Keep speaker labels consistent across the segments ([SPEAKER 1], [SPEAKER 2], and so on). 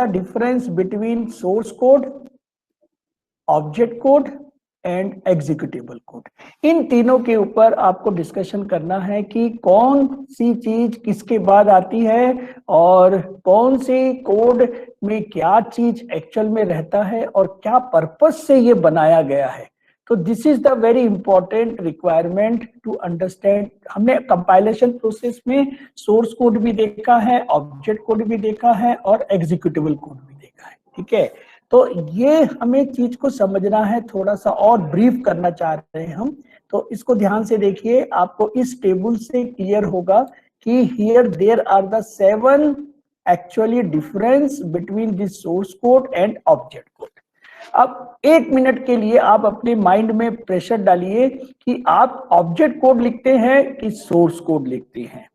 [SPEAKER 1] The difference between source code, object code and executable code. इन तीनों के ऊपर आपको डिस्कशन करना है कि कौन सी चीज किसके बाद आती है और कौन सी कोड में क्या चीज एक्चुअल में रहता है और क्या पर्पस से ये बनाया गया है। तो this is the very important requirement to understand. हमने कंपाइलेशन प्रोसेस में सोर्स कोड भी देखा है, ऑब्जेक्ट कोड भी देखा है और एग्जीक्यूटेबल कोड भी देखा है, ठीक है। तो ये हमें चीज को समझना है, थोड़ा सा और ब्रीफ करना चाह रहे हैं हम। तो इसको ध्यान से देखिए, आपको इस टेबल से क्लियर होगा कि here there are the 7 actually difference between this source code and object code. अब 1 मिनट के लिए आप अपने माइंड में प्रेशर डालिए कि आप ऑब्जेक्ट कोड लिखते हैं कि सोर्स कोड लिखते हैं।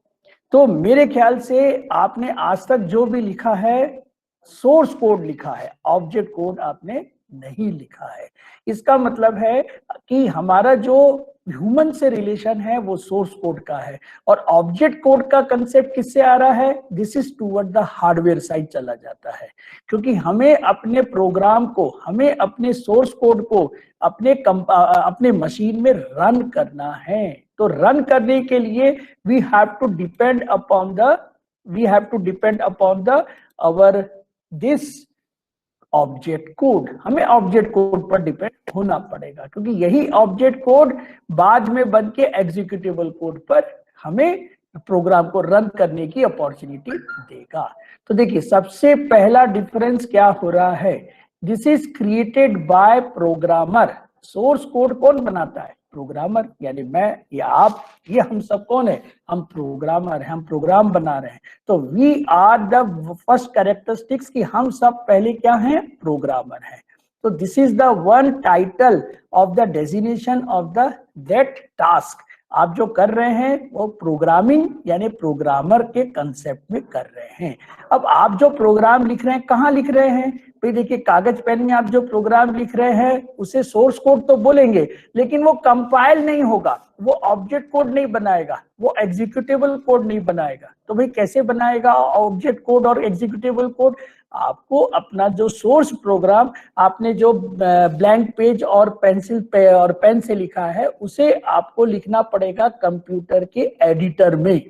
[SPEAKER 1] तो मेरे ख्याल से आपने आज तक जो भी लिखा है सोर्स कोड लिखा है, ऑब्जेक्ट कोड आपने नहीं लिखा है। इसका मतलब है कि हमारा जो ह्यूमन से रिलेशन है वो सोर्स कोड का है और ऑब्जेक्ट कोड का कंसेप्ट किससे आ रहा है, this is toward the hardware side चला जाता है। क्योंकि हमें अपने प्रोग्राम को, हमें अपने सोर्स कोड को अपने मशीन में रन करना है। तो रन करने के लिए we have to depend upon the our this object code. हमें ऑब्जेक्ट कोड पर डिपेंड होना पड़ेगा क्योंकि यही ऑब्जेक्ट कोड बाद में बन के एग्जीक्यूटेबल कोड पर हमें प्रोग्राम को रन करने की अपॉर्चुनिटी देगा। तो देखिए, सबसे पहला डिफरेंस क्या हो रहा है, this is created by programmer. Source code कौन बनाता है, प्रोग्रामर, यानी मैं या आप, ये हम सब कौन है, हम प्रोग्रामर हैं, हम प्रोग्राम बना रहे हैं। तो we are the first characteristics कि हम सब पहले क्या हैं, प्रोग्रामर हैं। तो this is the one title of the designation of the that task. आप जो कर रहे हैं वो प्रोग्रामिंग यानी प्रोग्रामर के कंसेप्ट में कर रहे हैं। अब आप जो प्रोग्राम लिख रहे हैं कहाँ लिख रहे हैं, भाई देखिए, कागज पेन में आप जो प्रोग्राम लिख रहे हैं उसे सोर्स कोड तो बोलेंगे, लेकिन वो कंपाइल नहीं होगा, वो ऑब्जेक्ट कोड नहीं बनाएगा, वो एग्जीक्यूटेबल कोड नहीं बनाएगा। तो भाई कैसे बनाएगा ऑब्जेक्ट कोड और एग्जीक्यूटेबल कोड, आपको अपना जो सोर्स प्रोग्राम आपने जो ब्लैंक पेज और पेंसिल पे और पेन से लिखा है उसे आपको लिखना पड़ेगा कंप्यूटर के एडिटर में।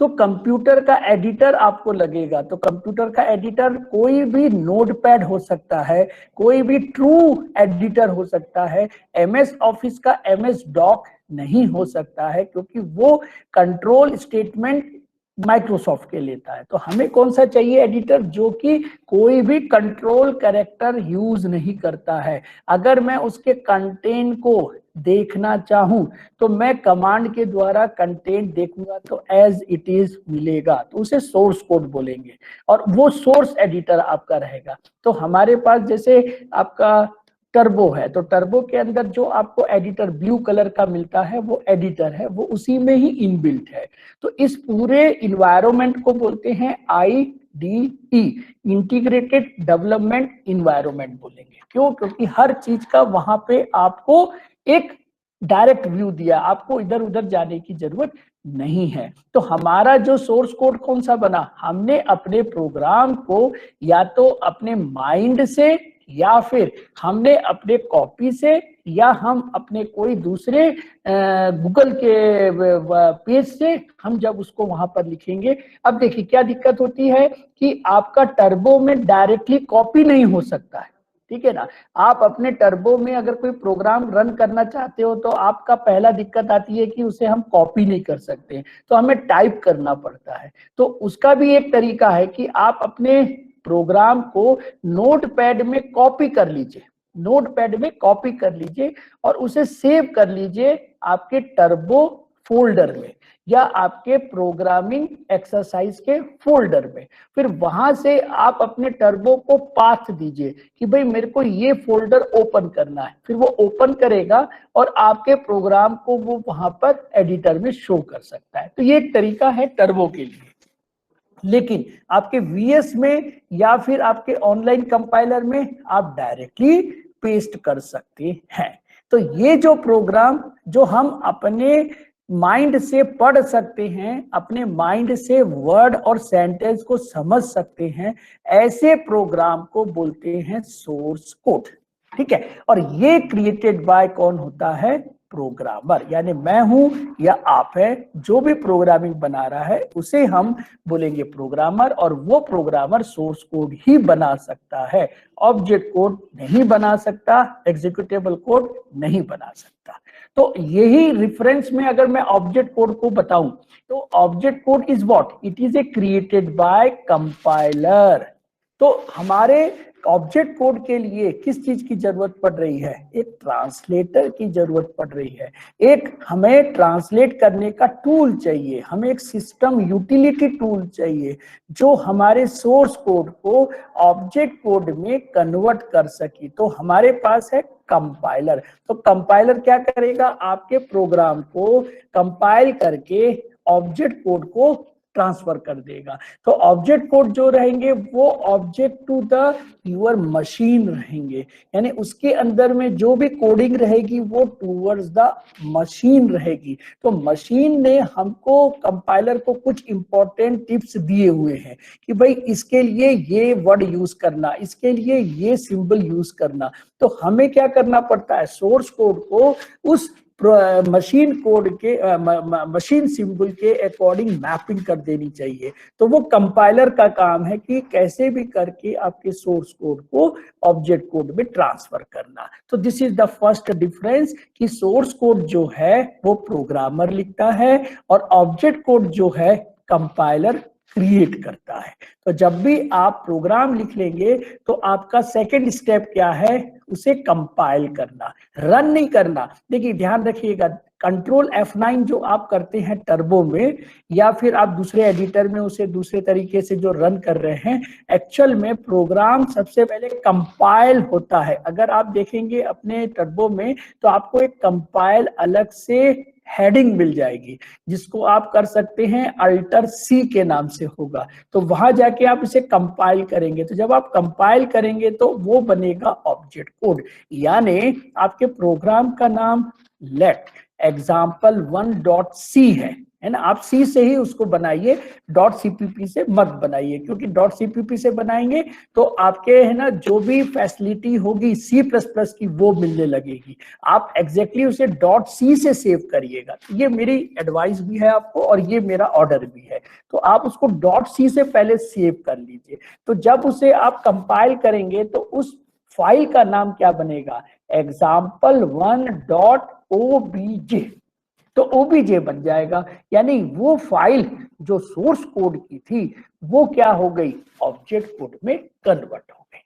[SPEAKER 1] तो कंप्यूटर का एडिटर आपको लगेगा। तो कंप्यूटर का एडिटर कोई भी नोटपैड हो सकता है, कोई भी ट्रू एडिटर हो सकता है। एमएस ऑफिस का एमएस डॉक नहीं हो सकता है क्योंकि वो कंट्रोल स्टेटमेंट माइक्रोसॉफ्ट के लेता है। तो हमें कौन सा चाहिए एडिटर, जो कि कोई भी कंट्रोल कैरेक्टर यूज नहीं करता है। अगर मैं उसके कंटेंट को देखना चाहूं तो मैं कमांड के द्वारा कंटेंट देखूंगा तो एज इट इज मिलेगा, तो उसे सोर्स कोड बोलेंगे और वो सोर्स एडिटर आपका रहेगा। तो हमारे पास जैसे आपका टर्बो है, तो टर्बो के अंदर जो आपको एडिटर ब्लू कलर का मिलता है वो एडिटर है, वो उसी में ही इनबिल्ट है। तो इस पूरे इन्वायरमेंट को बोलते हैं IDE, इंटीग्रेटेड डेवलपमेंट इन्वायरमेंट बोलेंगे। क्यों, क्योंकि हर चीज का वहां पे आपको एक डायरेक्ट व्यू दिया, आपको इधर उधर जाने की जरूरत नहीं है। तो हमारा जो सोर्स कोड कौन सा बना, हमने अपने प्रोग्राम को या तो अपने माइंड से या फिर हमने अपने कॉपी से या हम अपने कोई दूसरे गूगल के पेज से हम जब उसको वहां पर लिखेंगे। अब देखिए क्या दिक्कत होती है कि आपका टर्बो में डायरेक्टली कॉपी नहीं हो सकता है, ठीक है ना। आप अपने टर्बो में अगर कोई प्रोग्राम रन करना चाहते हो तो आपका पहला दिक्कत आती है कि उसे हम कॉपी नहीं कर सकते, तो हमें टाइप करना पड़ता है। तो उसका भी एक तरीका है कि आप अपने प्रोग्राम को नोटपैड में कॉपी कर लीजिए, नोटपैड में कॉपी कर लीजिए और उसे सेव कर लीजिए आपके टर्बो फोल्डर में या आपके प्रोग्रामिंग एक्सरसाइज के फोल्डर में। फिर वहां से आप अपने टर्बो को पाथ दीजिए कि भाई मेरे को ये फोल्डर ओपन करना है, फिर वो ओपन करेगा और आपके प्रोग्राम को वो वहां पर एडिटर में शो कर सकता है। तो ये एक तरीका है टर्बो के लिए। लेकिन आपके VS में या फिर आपके ऑनलाइन कंपाइलर में आप डायरेक्टली पेस्ट कर सकते हैं। तो ये जो प्रोग्राम जो हम अपने माइंड से पढ़ सकते हैं, अपने माइंड से वर्ड और सेंटेंस को समझ सकते हैं, ऐसे प्रोग्राम को बोलते हैं सोर्स कोड। ठीक है, और ये क्रिएटेड बाय कौन होता है? प्रोग्रामर, यानी मैं हूं या आप है, जो भी प्रोग्रामिंग बना रहा है उसे हम बोलेंगे प्रोग्रामर, और वो प्रोग्रामर सोर्स कोड ही बना सकता है, ऑब्जेक्ट कोड नहीं बना सकता, एग्जीक्यूटेबल कोड नहीं बना सकता। तो यही रेफरेंस में अगर मैं ऑब्जेक्ट कोड को बताऊं तो object code is what? It is a created by compiler. तो हमारे ऑब्जेक्ट कोड के लिए किस चीज की जरूरत पड़ रही है? एक ट्रांसलेटर की जरूरत पड़ रही है। एक हमें ट्रांसलेट करने का टूल चाहिए, हमें एक सिस्टम यूटिलिटी टूल चाहिए जो हमारे सोर्स कोड को ऑब्जेक्ट कोड में कन्वर्ट कर सके। तो हमारे पास है कंपाइलर। तो कंपाइलर क्या करेगा? आपके प्रोग्राम को कंपाइल करके ऑब्जेक्ट कोड को ट्रांसफर कर देगा। तो ऑब्जेक्ट कोड जो रहेंगे वो object to the your machine रहेंगे, यानी उसके अंदर में जो भी कोडिंग रहेगी वो टूवर्ड्स द मशीन रहेगी। तो मशीन ने हमको, कंपाइलर को कुछ इंपॉर्टेंट टिप्स दिए हुए हैं कि भाई इसके लिए ये वर्ड यूज करना, इसके लिए ये सिंबल यूज करना। तो हमें क्या करना पड़ता है? सोर्स कोड को उस मशीन कोड के मशीन सिंबल के अकॉर्डिंग मैपिंग कर देनी चाहिए। तो वो कंपाइलर का काम है कि कैसे भी करके आपके सोर्स कोड को ऑब्जेक्ट कोड में ट्रांसफर करना। तो this is the first difference कि सोर्स कोड जो है वो प्रोग्रामर लिखता है और ऑब्जेक्ट कोड जो है कंपाइलर क्रिएट करता है। तो जब भी आप प्रोग्राम लिख लेंगे तो आपका सेकंड स्टेप क्या है? उसे कंपाइल करना, रन नहीं करना। देखिए ध्यान रखिएगा, कंट्रोल F9 जो आप करते हैं टर्बो में या फिर आप दूसरे एडिटर में उसे दूसरे तरीके से जो रन कर रहे हैं, एक्चुअल में प्रोग्राम सबसे पहले कंपाइल होता है। अगर आप देखेंगे अपने टर्बो में तो आपको एक कंपाइल अलग से हेडिंग मिल जाएगी जिसको आप कर सकते हैं अल्टर C के नाम से होगा। तो वहां जाके आप इसे कंपाइल करेंगे। तो जब आप कंपाइल करेंगे तो वो बनेगा ऑब्जेक्ट कोड, यानी आपके प्रोग्राम का नाम लेट example1.c है ना। आप C से ही उसको बनाइए, .cpp से मत बनाइए, क्योंकि .cpp से बनाएंगे तो आपके है ना जो भी फैसिलिटी होगी C++ की वो मिलने लगेगी। आप एग्जैक्टली उसे .c से सेव करिएगा। ये मेरी एडवाइस भी है आपको और ये मेरा ऑर्डर भी है। तो आप उसको .c से पहले सेव कर लीजिए। तो जब उसे आप कंपाइल करेंगे तो उस फाइल का नाम क्या बनेगा? example1.obj। तो OBJ बन जाएगा, यानी वो फाइल जो सोर्स कोड की थी वो क्या हो गई? ऑब्जेक्ट कोड में कन्वर्ट हो गई।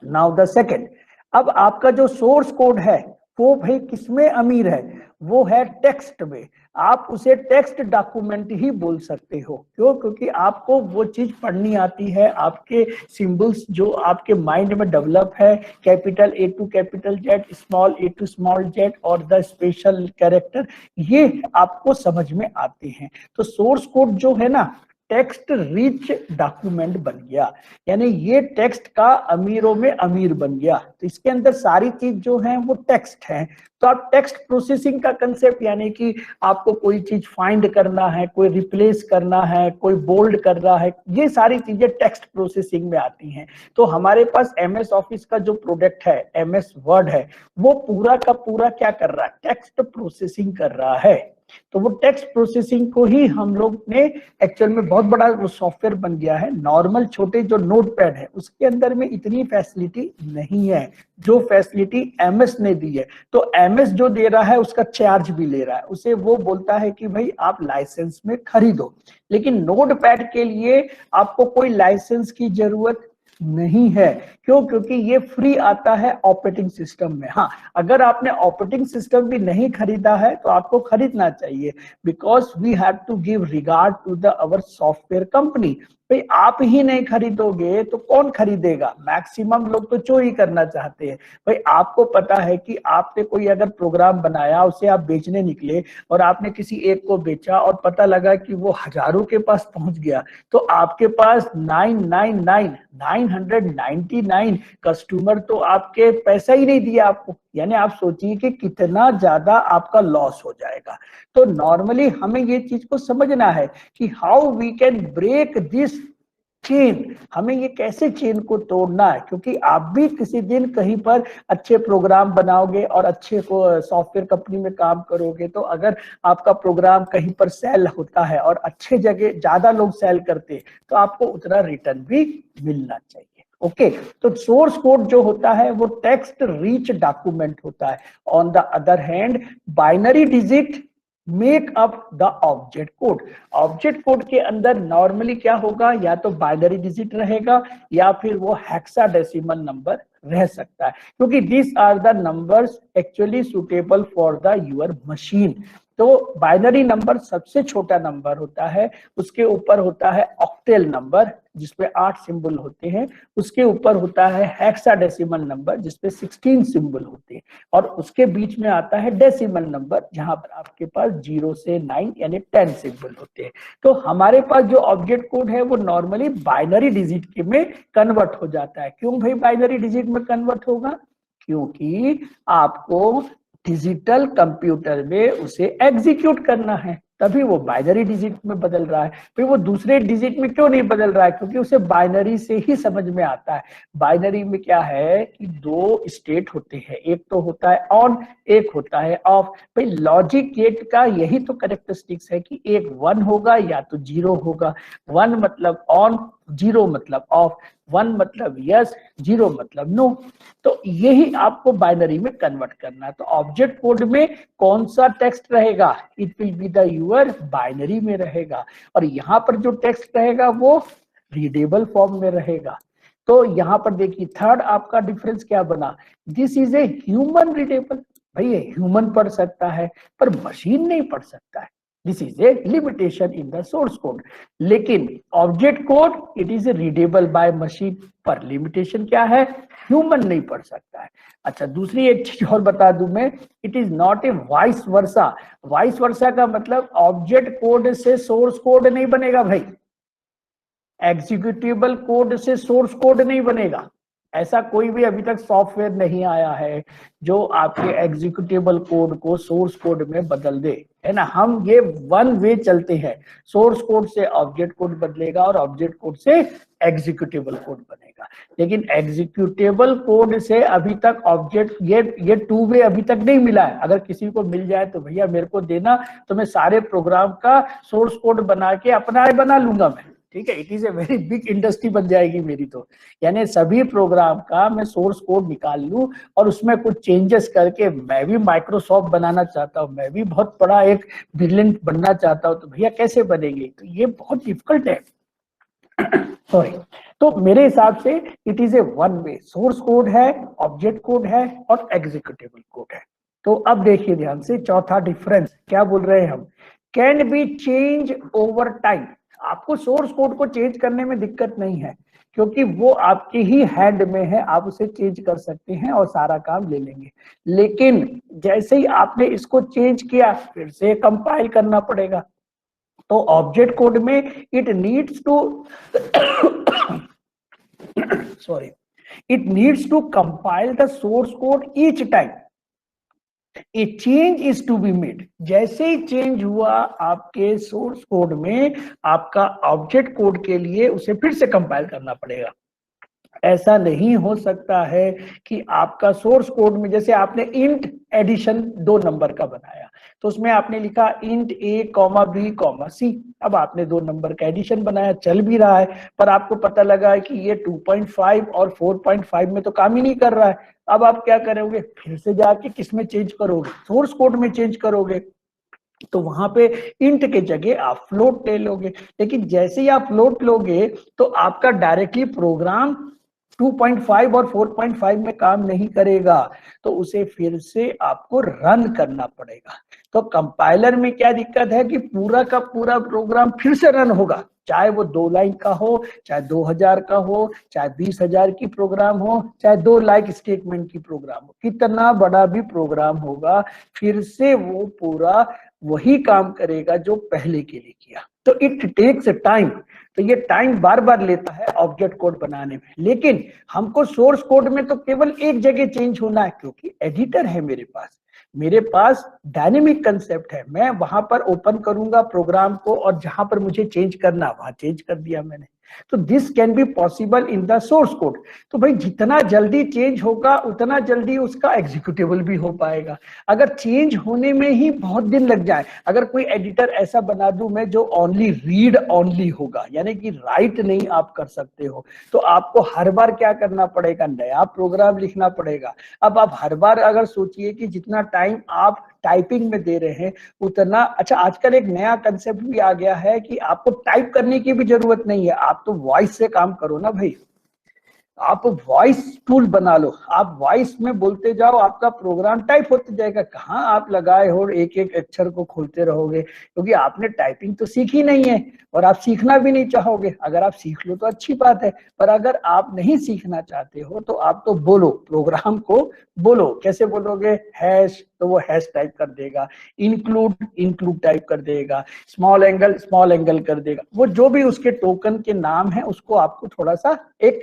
[SPEAKER 1] नाउ द सेकंड, अब आपका जो सोर्स कोड है वो भाई किसमें अमीर है? वो है टेक्स्ट में। आप उसे टेक्स्ट डॉक्यूमेंट ही बोल सकते हो। क्यों? क्योंकि आपको वो चीज पढ़नी आती है, आपके सिंबल्स जो आपके माइंड में डेवलप है, capital A to capital Z, small a to small z और द स्पेशल कैरेक्टर, ये आपको समझ में आते हैं। तो सोर्स कोड जो है ना टेक्स्ट रिच डॉक्यूमेंट बन गया, यानी ये टेक्स्ट का अमीरों में अमीर बन गया। तो इसके अंदर सारी चीज जो है वो टेक्स्ट है। तो आप टेक्स्ट प्रोसेसिंग का कंसेप्ट, यानी कि आपको कोई चीज फाइंड करना है, कोई रिप्लेस करना है, कोई बोल्ड कर रहा है, ये सारी चीजें टेक्स्ट प्रोसेसिंग में आती हैं। तो हमारे पास MS ऑफिस का जो प्रोडक्ट है, MS वर्ड है, वो पूरा का पूरा क्या कर रहा है? टेक्स्ट प्रोसेसिंग कर रहा है। तो वो टेक्स्ट प्रोसेसिंग को ही हम लोग ने एक्चुअल में बहुत बड़ा वो सॉफ्टवेयर बन गया है। नॉर्मल छोटे जो नोटपैड है उसके अंदर में इतनी फैसिलिटी नहीं है जो फैसिलिटी MS ने दी है। तो MS जो दे रहा है उसका चार्ज भी ले रहा है, उसे वो बोलता है कि भाई आप लाइसेंस में खरीदो। लेकिन नोटपैड के लिए आपको कोई लाइसेंस की जरूरत नहीं है। क्यों? क्योंकि ये फ्री आता है ऑपरेटिंग सिस्टम में। हाँ, अगर आपने ऑपरेटिंग सिस्टम भी नहीं खरीदा है तो आपको खरीदना चाहिए, because we have to give regard to the our software company. भाई आप ही नहीं खरीदोगे तो कौन खरीदेगा? मैक्सिमम लोग तो चोरी करना चाहते हैं। भाई आपको पता है कि आपने कोई अगर प्रोग्राम बनाया, उसे आप बेचने निकले और आपने किसी एक को बेचा और पता लगा कि वो हजारों के पास पहुंच गया, तो आपके पास 999 कस्टमर तो आपके पैसा ही नहीं दिया आपको। यानी आप सोचिए कि कितना ज्यादा आपका लॉस हो जाएगा। तो नॉर्मली हमें ये चीज को समझना है कि how we can break this chain, हमें ये कैसे चेन को तोड़ना है, क्योंकि आप भी किसी दिन कहीं पर अच्छे प्रोग्राम बनाओगे और अच्छे सॉफ्टवेयर कंपनी में काम करोगे, तो अगर आपका प्रोग्राम कहीं पर सेल होता है और अच्छे जगह ज्यादा लोग सेल करते, तो आपको उतना रिटर्न भी मिलना चाहिए। ओके, तो सोर्स कोड जो होता है वो टेक्स्ट रिच डॉक्यूमेंट होता है। On the other hand binary digit make up the object code. Object code के अंदर नॉर्मली क्या होगा, या तो बाइनरी डिजिट रहेगा या फिर वो हेक्साडेसिमल नंबर रह सकता है, क्योंकि this are the numbers actually suitable for the your machine. तो बाइनरी नंबर सबसे छोटा नंबर होता है, उसके ऊपर होता है ऑक्टेल नंबर जिसपे 8 सिंबल होते हैं, उसके ऊपर होता है हेक्साडेसिमल नंबर जिसपे 16 सिंबल होते हैं, और उसके बीच में आता है डेसिमल नंबर जहां पर आपके पास 0 से 9 यानी 10 सिंबल होते हैं। तो हमारे पास जो ऑब्जेक्ट कोड है वो नॉर्मली बाइनरी डिजिट में कन्वर्ट हो जाता है। क्यों भाई बाइनरी डिजिट में कन्वर्ट होगा? क्योंकि आपको डिजिटल कंप्यूटर में उसे एग्जीक्यूट करना है, तभी वो बाइनरी डिजिट में बदल रहा है। फिर वो दूसरे डिजिट में क्यों नहीं बदल रहा है? क्योंकि उसे बाइनरी से ही समझ में आता है। बाइनरी में क्या है कि 2 स्टेट होते हैं, एक तो होता है ऑन, एक होता है ऑफ। भाई लॉजिक गेट का यही तो कैरेक्टरिस्टिक्स है कि एक 1 होगा या तो 0 होगा। 1 मतलब ऑन, 0 मतलब ऑफ, 1 मतलब यस, 0 मतलब नो। तो यही आपको बाइनरी में कन्वर्ट करना है। तो ऑब्जेक्ट कोड में कौन सा टेक्स्ट रहेगा? It will be the your binary में रहेगा, और यहाँ पर जो टेक्स्ट रहेगा वो रीडेबल फॉर्म में रहेगा। तो यहाँ पर देखिए थर्ड आपका डिफरेंस क्या बना, this is a human readable. भाई ये ह्यूमन पढ़ सकता है पर मशीन नहीं पढ़ सकता है, this is a limitation in the source code. लेकिन object code it is readable by machine, पर लिमिटेशन क्या है? ह्यूमन नहीं पढ़ सकता है। अच्छा दूसरी एक चीज और बता दूं मैं, it is not a vice versa. Vice versa का मतलब ऑब्जेक्ट कोड से सोर्स कोड नहीं बनेगा भाई, एग्जीक्यूटेबल कोड से सोर्स कोड नहीं बनेगा। ऐसा कोई भी अभी तक सॉफ्टवेयर नहीं आया है जो आपके एग्जीक्यूटेबल कोड को सोर्स कोड में बदल दे, है ना। हम ये वन वे चलते हैं, सोर्स कोड से ऑब्जेक्ट कोड बदलेगा और ऑब्जेक्ट कोड से एग्जीक्यूटेबल कोड बनेगा। लेकिन एग्जीक्यूटेबल कोड से अभी तक ऑब्जेक्ट ये 2 वे अभी तक नहीं मिला है। अगर किसी को मिल जाए तो भैया मेरे को देना, तो मैं सारे प्रोग्राम का सोर्स कोड बना के अपना बना लूंगा मैं, ठीक है। It is a very big industry बन जाएगी मेरी तो, यानी सभी प्रोग्राम का मैं सोर्स कोड निकाल लूं और उसमें कुछ चेंजेस करके मैं भी माइक्रोसॉफ्ट बनाना चाहता हूं, मैं भी बहुत बड़ा एक ब्रिलियंट बनना चाहता हूं, तो भैया कैसे बनेंगे? तो ये बहुत डिफिकल्ट है सॉरी। तो मेरे हिसाब से it is a one way, source code है, ऑब्जेक्ट कोड है और एग्जीक्यूटेबल कोड है। तो अब देखिए ध्यान से चौथा डिफरेंस क्या बोल रहे हैं हम, can be change over time. आपको सोर्स कोड को चेंज करने में दिक्कत नहीं है, क्योंकि वो आपके ही हैंड में है, आप उसे चेंज कर सकते हैं और सारा काम ले लेंगे। लेकिन जैसे ही आपने इसको चेंज किया फिर से कंपाइल करना पड़ेगा। तो ऑब्जेक्ट कोड में it needs to sorry, it needs to compile the source code each time a change is to be made। जैसे ही चेंज हुआ आपके सोर्स कोड में, आपका ऑब्जेक्ट कोड के लिए उसे फिर से कंपाइल करना पड़ेगा। ऐसा नहीं हो सकता है कि आपका सोर्स कोड में, जैसे आपने इंट एडिशन 2 नंबर का बनाया, तो उसमें आपने लिखा इंट a, b, c। अब आपने 2 नंबर का एडिशन बनाया, चल भी रहा है, पर आपको पता लगा है कि ये 2.5 और 4.5 में तो काम ही नहीं कर रहा है। अब आप क्या करोगे? फिर से जाके किसमें चेंज करोगे? सोर्स कोड में चेंज करोगे। तो वहां पे इंट के जगह आप फ्लोट ले लोगे। लेकिन जैसे ही आप फ्लोट लोगे तो आपका डायरेक्टली प्रोग्राम 2.5 और 4.5 में काम नहीं करेगा, तो उसे फिर से आपको रन करना पड़ेगा। तो कंपाइलर में क्या दिक्कत है कि पूरा का पूरा प्रोग्राम फिर से रन होगा, चाहे वो 2 लाइन का हो, चाहे 2000 का हो, चाहे 20,000 की प्रोग्राम हो, चाहे 2 लाइन स्टेटमेंट की प्रोग्राम हो, कितना बड़ा भी प्रोग्राम होगा फिर से वो पूरा वही काम करेगा जो पहले के लिए किया। तो इट टेक्स टाइम, तो ये टाइम बार बार लेता है ऑब्जेक्ट कोड बनाने में। लेकिन हमको सोर्स कोड में तो केवल एक जगह चेंज होना है, क्योंकि एडिटर है मेरे पास डायनेमिक कंसेप्ट है। मैं वहां पर ओपन करूंगा प्रोग्राम को और जहां पर मुझे चेंज करना वहां चेंज कर दिया मैंने। तो this can be possible in the source code. तो भाई जितना जल्दी चेंज होगा उतना जल्दी उसका एग्जीक्यूटेबल भी हो पाएगा। अगर चेंज होने में ही बहुत दिन लग जाए, अगर कोई एडिटर ऐसा बना दूं मैं जो ओनली रीड ओनली होगा, यानी कि राइट नहीं आप कर सकते हो, तो आपको हर बार क्या करना पड़ेगा, नया प्रोग्राम लिखना पड़ेगा। अब आप हर बार अगर सोचिए कि जितना टाइम आप टाइपिंग में दे रहे हैं उतना, अच्छा आजकल एक नया कंसेप्ट भी आ गया है कि आपको टाइप करने की भी जरूरत नहीं है, आप तो वॉइस से काम करो ना भाई। आप वॉइस टूल बना लो, आप वॉइस में बोलते जाओ, आपका प्रोग्राम टाइप होते जाएगा। कहाँ आप लगाए हो एक एक अक्षर को खोलते रहोगे, क्योंकि आपने टाइपिंग तो सीखी नहीं है और आप सीखना भी नहीं चाहोगे। अगर आप सीख लो तो अच्छी बात है, पर अगर आप नहीं सीखना चाहते हो तो आप तो बोलो, प्रोग्राम को बोलो। कैसे बोलोगे, हैश, तो वो हैश टाइप कर देगा, इंक्लूड टाइप कर देगा, स्मॉल एंगल कर देगा। वो जो भी उसके टोकन के नाम है उसको आपको थोड़ा सा एक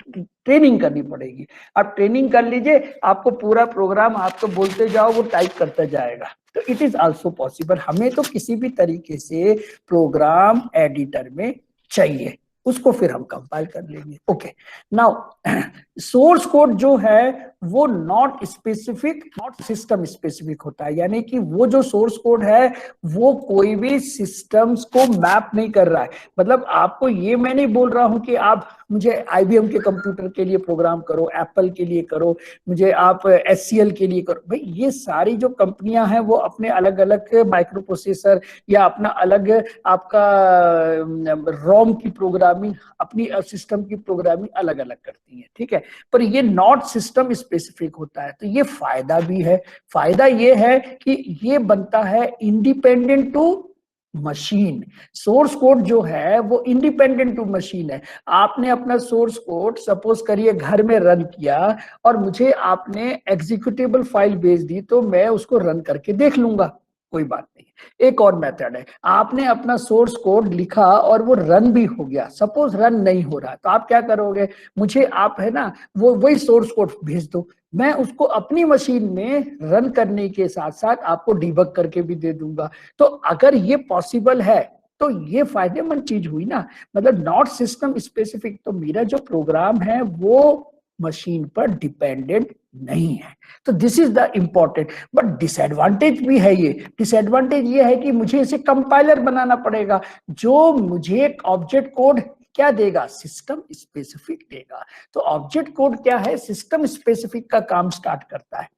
[SPEAKER 1] ट्रेनिंग करनी पड़ेगी। आप ट्रेनिंग कर लीजिए, आपको पूरा प्रोग्राम आप तो बोलते जाओ वो टाइप करता जाएगा। तो इट इज आल्सो पॉसिबल। हमें तो किसी भी तरीके से प्रोग्राम एडिटर में चाहिए, उसको फिर हम कंपाइल कर लेंगे। ओके, नाउ सोर्स कोड जो है वो not specific, not system specific होता है, यानी कि वो जो सोर्स कोड है वो कोई भी सिस्टम्स को मैप नहीं कर रहा है। मतलब आपको ये मैं नहीं बोल रहा हूं कि आप मुझे IBM के कंप्यूटर के लिए प्रोग्राम करो, एप्पल के लिए करो, मुझे आप HCL के लिए करो। भाई ये सारी जो कंपनियां हैं वो अपने अलग अलग माइक्रो प्रोसेसर या अपना अलग आपका रोम की प्रोग्रामिंग, अपनी सिस्टम की प्रोग्रामिंग अलग अलग करती है, ठीक है। पर ये नॉट सिस्टम स्पेसिफिक होता है, तो ये फायदा भी है। फायदा ये है कि ये बनता है independent to machine. Source code जो है वो इंडिपेंडेंट टू मशीन है। आपने अपना सोर्स कोड सपोज करिए घर में रन किया और मुझे आपने एग्जीक्यूटेबल फाइल भेज दी, तो मैं उसको रन करके देख लूंगा, कोई बात नहीं। एक और मेथड है, आपने अपना सोर्स कोड लिखा और वो रन भी हो गया, सपोज रन नहीं हो रहा, तो आप क्या करोगे, मुझे आप है ना वो वही सोर्स कोड भेज दो, मैं उसको अपनी मशीन में रन करने के साथ साथ आपको डिबग करके भी दे दूंगा। तो अगर ये पॉसिबल है तो ये फायदेमंद चीज हुई ना, मतलब नॉट सिस्टम स्पेसिफिक। तो मेरा जो प्रोग्राम है वो मशीन पर डिपेंडेंट नहीं है। तो this is the important, but disadvantage भी है। ये डिसएडवांटेज ये है कि मुझे इसे कंपाइलर बनाना पड़ेगा, जो मुझे एक ऑब्जेक्ट कोड क्या देगा, सिस्टम स्पेसिफिक देगा। तो ऑब्जेक्ट कोड क्या है, सिस्टम स्पेसिफिक का काम स्टार्ट करता है।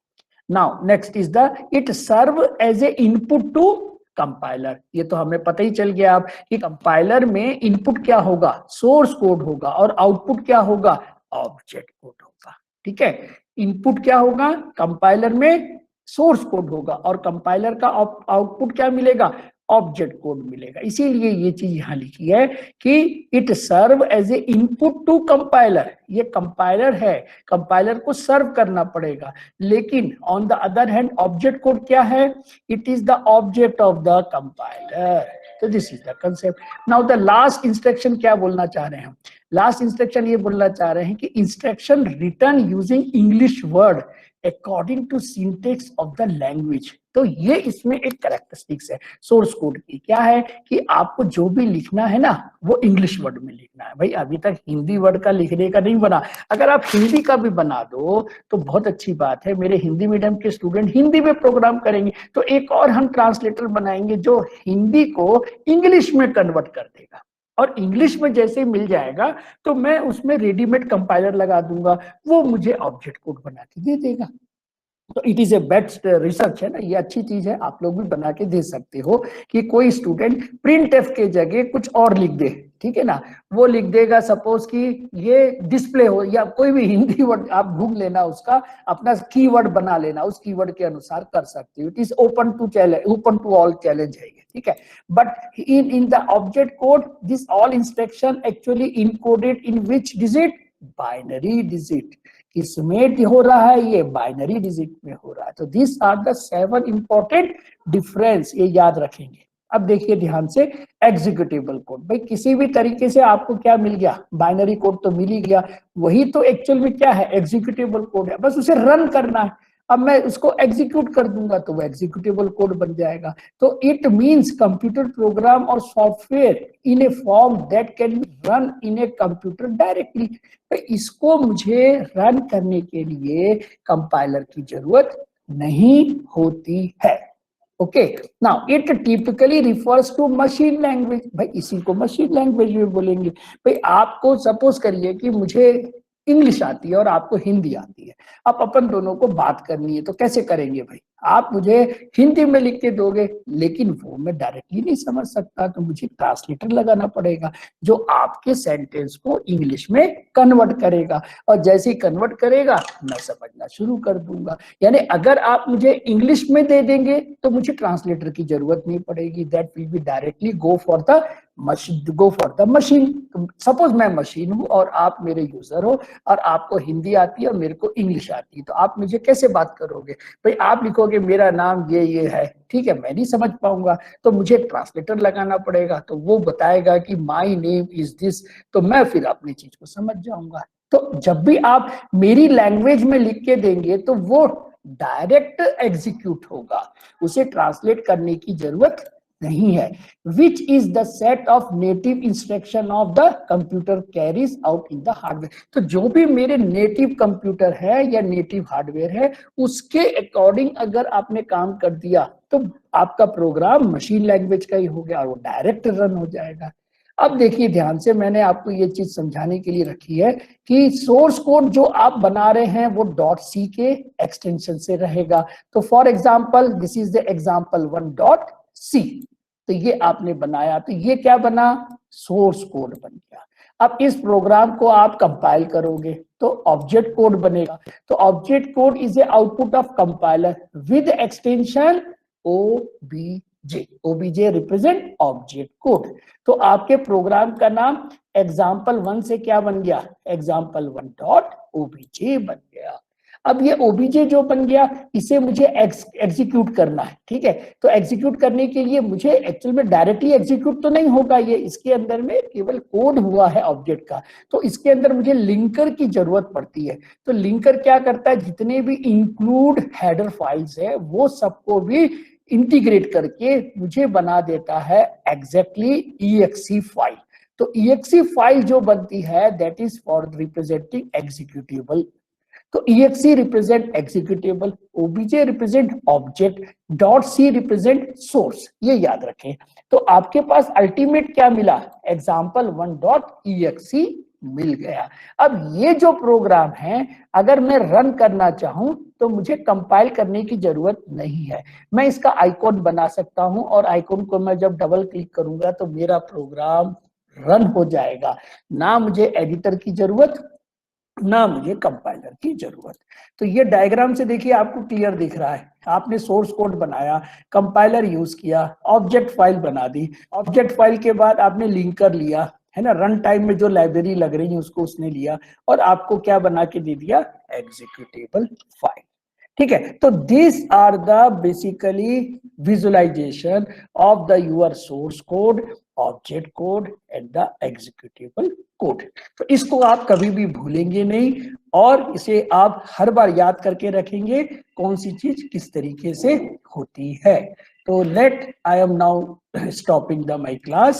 [SPEAKER 1] Now next is the it serve as a input to compiler. ये तो हमें पता ही चल गया अब कि कंपाइलर में इनपुट क्या होगा, सोर्स कोड होगा, और आउटपुट क्या होगा, ऑब्जेक्ट कोड होगा, ठीक है। इनपुट क्या होगा, कंपाइलर में सोर्स कोड होगा, और कंपाइलर का आउटपुट क्या मिलेगा, ऑब्जेक्ट कोड मिलेगा। इसीलिए ये चीज यहां लिखी है कि it serve as a input to compiler. ये कंपाइलर है, कंपाइलर को सर्व करना पड़ेगा। लेकिन on the other hand object code क्या है, it is the object of the compiler. तो this is the concept. Now the last instruction क्या बोलना चाह रहे हैं हम, लास्ट इंस्ट्रक्शन ये बोलना चाह रहे हैं कि instruction return using English word according to syntax of the language. तो ये इसमें एक कैरेक्टरिस्टिक्स है सोर्स कोड की, क्या है कि आपको जो भी लिखना है ना वो इंग्लिश वर्ड में लिखना है। भाई अभी तक हिंदी वर्ड का लिखने का नहीं बना, अगर आप हिंदी का भी बना दो तो बहुत अच्छी बात है। मेरे हिंदी मीडियम के स्टूडेंट हिंदी में प्रोग्राम करेंगे, तो एक और हम ट्रांसलेटर बनाएंगे जो हिंदी को इंग्लिश में कन्वर्ट कर देगा, और इंग्लिश में जैसे मिल जाएगा तो मैं उसमें रेडीमेड कंपाइलर लगा दूंगा, वो मुझे ऑब्जेक्ट कोड बना के दे देगा। तो it is a best research है ना, ये अच्छी चीज है, आप लोग भी बना के दे सकते हो कि कोई स्टूडेंट प्रिंट एफ के जगह कुछ और लिख दे, ठीक है ना, वो लिख देगा सपोज कि ये डिस्प्ले हो, या कोई भी हिंदी वर्ड आप ढूंढ लेना, उसका अपना कीवर्ड बना लेना, उस कीवर्ड के अनुसार कर सकते हो। It is open to challenge, open to all challenge है ये, ठीक है। But in the object code this all instruction actually encoded in which digit, binary digit. किसमें हो रहा है, ये बाइनरी डिजिट में हो रहा है। तो this are the 7 important difference, ये याद रखेंगे। अब देखिए ध्यान से, एग्जीक्यूटेबल कोड, भाई किसी भी तरीके से आपको क्या मिल गया, बाइनरी कोड तो मिल ही गया, वही तो एक्चुअल में क्या है, एग्जीक्यूटेबल कोड है, बस उसे रन करना है। अब मैं उसको एग्जीक्यूट कर दूंगा तो वो एग्जीक्यूटेबल कोड बन जाएगा। तो इट मींस कंप्यूटर प्रोग्राम और software in A form that can be run in a computer directly. तो इसको मुझे रन करने के लिए कंपाइलर की जरूरत नहीं होती है। Okay, now it typically refers to machine language, भाई इसी को मशीन लैंग्वेज में बोलेंगे। भाई आपको सपोज करिए कि मुझे इंग्लिश आती है और आपको हिंदी आती है, अब अपन दोनों को बात करनी है तो कैसे करेंगे भाई, आप मुझे हिंदी में लिख के दोगे लेकिन वो मैं डायरेक्टली नहीं समझ सकता, तो मुझे ट्रांसलेटर लगाना पड़ेगा जो आपके सेंटेंस को इंग्लिश में कन्वर्ट करेगा, और जैसे ही कन्वर्ट करेगा मैं समझना शुरू कर दूंगा। यानी अगर आप मुझे इंग्लिश में दे देंगे तो मुझे ट्रांसलेटर की जरूरत नहीं पड़ेगी, that will be directly go for the machine. Suppose मैं मशीन हूं और आप मेरे यूजर हो और आपको हिंदी आती है और मेरे को इंग्लिश आती है, तो आप मुझे कैसे बात करोगे, भाई आप लिखोगे मेरा नाम ये है, ठीक है, मैं नहीं समझ पाऊंगा तो मुझे ट्रांसलेटर लगाना पड़ेगा, तो वो बताएगा कि माई नेम इज दिस, तो मैं फिर अपनी चीज को समझ जाऊंगा। तो जब भी आप मेरी लैंग्वेज में लिख के देंगे तो वो डायरेक्ट एग्जीक्यूट होगा, उसे ट्रांसलेट करने की जरूरत नहीं है। Which is the set of native instruction of the computer carries out in the hardware. तो जो भी मेरे नेटिव कंप्यूटर है या नेटिव हार्डवेयर है उसके अकॉर्डिंग अगर आपने काम कर दिया तो आपका प्रोग्राम मशीन लैंग्वेज का ही हो गया और वो डायरेक्ट रन हो जाएगा। अब देखिए ध्यान से, मैंने आपको ये चीज समझाने के लिए रखी है कि सोर्स कोड जो आप बना रहे हैं वो .c के एक्सटेंशन से रहेगा। तो for example this is the example 1.c, तो ये आपने बनाया, तो ये क्या बना, सोर्स कोड बन गया। अब इस प्रोग्राम को आप कंपाइल करोगे तो ऑब्जेक्ट कोड बनेगा। तो object code is a output of compiler with extension OBJ। OBJ represent object code. तो आपके प्रोग्राम का नाम example1 से क्या बन गया, example1.obj बन गया। अब ये OBJ जो बन गया इसे मुझे एग्जीक्यूट करना है, ठीक है। तो एग्जीक्यूट करने के लिए मुझे एक्चुअल में डायरेक्टली एग्जीक्यूट तो नहीं होगा, ये इसके अंदर में केवल कोड हुआ है ऑब्जेक्ट का, तो इसके अंदर मुझे लिंकर की जरूरत पड़ती है। तो लिंकर क्या करता है, जितने भी इंक्लूड हेडर फाइल्स है वो सबको भी इंटीग्रेट करके मुझे बना देता है एग्जैक्टली exe फाइल। तो exe फाइल जो बनती है that is for representing executable. तो exe represent executable, obj represent object, .c represent source, ये याद रखें। तो आपके पास अल्टीमेट क्या मिला, example1.exe मिल गया। अब ये जो प्रोग्राम है अगर मैं रन करना चाहूं तो मुझे कंपाइल करने की जरूरत नहीं है, मैं इसका आइकॉन बना सकता हूं और आइकॉन को मैं जब डबल क्लिक करूंगा तो मेरा प्रोग्राम रन हो जाएगा। ना मुझे एडिटर की जरूरत, ना मुझे कंपाइलर की जरूरत। तो ये डायग्राम से देखिए आपको क्लियर दिख रहा है, आपने सोर्स कोड बनाया, कंपाइलर यूज किया, ऑब्जेक्ट फाइल बना दी, ऑब्जेक्ट फाइल के बाद आपने लिंकर लिया, है ना, रन टाइम में जो लाइब्रेरी लग रही है उसको उसने लिया और आपको क्या बना के दे दिया, एग्जीक्यूटेबल फाइल। ठीक है, तो this are the basically visualisation of the your source code, object code and the executable code. तो इसको आप कभी भी भूलेंगे नहीं और इसे आप हर बार याद करके रखेंगे कौन सी चीज किस तरीके से होती है। तो let I am now stopping the my class.